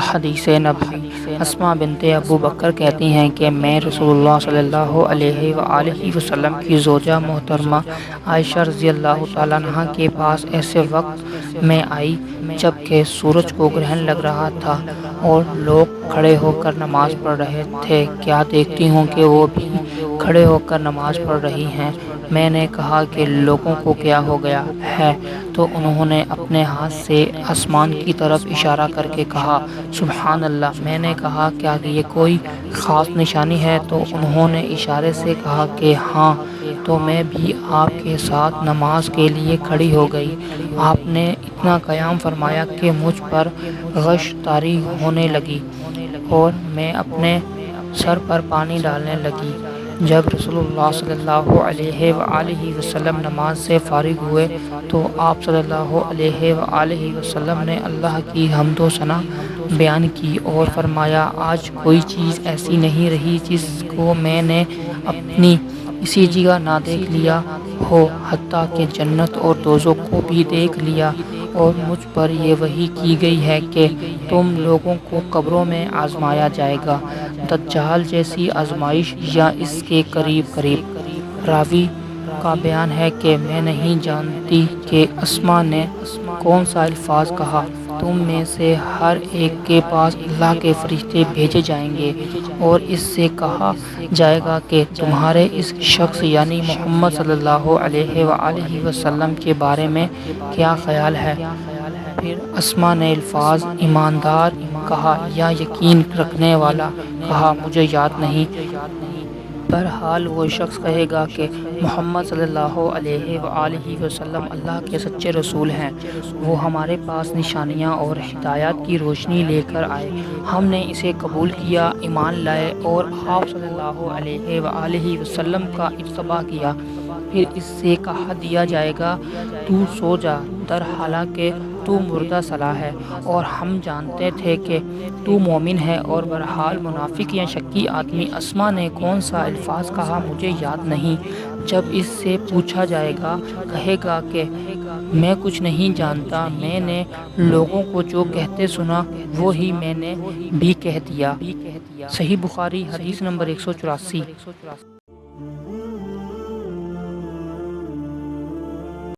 حدیث نبوی۔ اسماء بنت ابو بکر کہتی ہیں کہ میں رسول اللہ صلی اللہ علیہ وآلہ وسلم کی زوجہ محترمہ عائشہ رضی اللہ تعالیٰ عنہا کے پاس ایسے وقت میں آئی جب کہ سورج کو گرہن لگ رہا تھا اور لوگ کھڑے ہو کر نماز پڑھ رہے تھے۔ کیا دیکھتی ہوں کہ وہ بھی کھڑے ہو کر نماز پڑھ رہی ہیں۔ میں نے کہا کہ لوگوں کو کیا ہو گیا ہے، تو انہوں نے اپنے ہاتھ سے آسمان کی طرف اشارہ کر کے کہا سبحان اللہ۔ میں نے کہا کیا یہ کوئی خاص نشانی ہے، تو انہوں نے اشارے سے کہا کہ ہاں، تو میں بھی آپ کے ساتھ نماز کے لیے کھڑی ہو گئی۔ آپ نے اتنا قیام فرمایا کہ مجھ پر غش طاری ہونے لگی اور میں اپنے سر پر پانی ڈالنے لگی۔ جب رسول اللہ صلی اللہ علیہ وآلہ وسلم نماز سے فارغ ہوئے تو آپ صلی اللہ علیہ وآلہ وسلم نے اللہ کی حمد و ثنا بیان کی اور فرمایا آج کوئی چیز ایسی نہیں رہی جس کو میں نے اپنی اسی جگہ نہ دیکھ لیا ہو، حتیٰ کہ جنت اور دوزخ کو بھی دیکھ لیا، اور مجھ پر یہ وحی کی گئی ہے کہ تم لوگوں کو قبروں میں آزمایا جائے گا، دجال جیسی آزمائش یا اس کے قریب۔ راوی کا بیان ہے کہ میں نہیں جانتی کہ اسماء نے کون سا الفاظ کہا، تم میں سے ہر ایک کے پاس اللہ کے فرشتے بھیجے جائیں گے اور اس سے کہا جائے گا کہ تمہارے اس شخص یعنی محمد صلی اللہ علیہ وآلہ وسلم کے بارے میں کیا خیال ہے۔ پھر اسماء نے الفاظ ایماندار کہا یا یقین رکھنے والا کہا، مجھے یاد نہیں۔ بہرحال وہ شخص کہے گا کہ محمد صلی اللہ علیہ وآلہ وسلم اللہ کے سچے رسول ہیں، وہ ہمارے پاس نشانیاں اور ہدایات کی روشنی لے کر آئے، ہم نے اسے قبول کیا، ایمان لائے اور آپ صلی اللہ علیہ وآلہ وسلم کا اتباع کیا۔ پھر اس سے کہا دیا جائے گا تو سو جا، در حالانکہ تو مردہ سلا ہے اور ہم جانتے تھے کہ تو مومن ہے۔ اور بہرحال منافق یا شکی آدمی اسماء نے کون سا الفاظ کہا مجھے یاد نہیں، جب اس سے پوچھا جائے گا کہے گا کہ میں کچھ نہیں جانتا، میں نے لوگوں کو جو کہتے سنا وہی میں نے بھی کہہ دیا۔ صحیح بخاری حدیث نمبر 184۔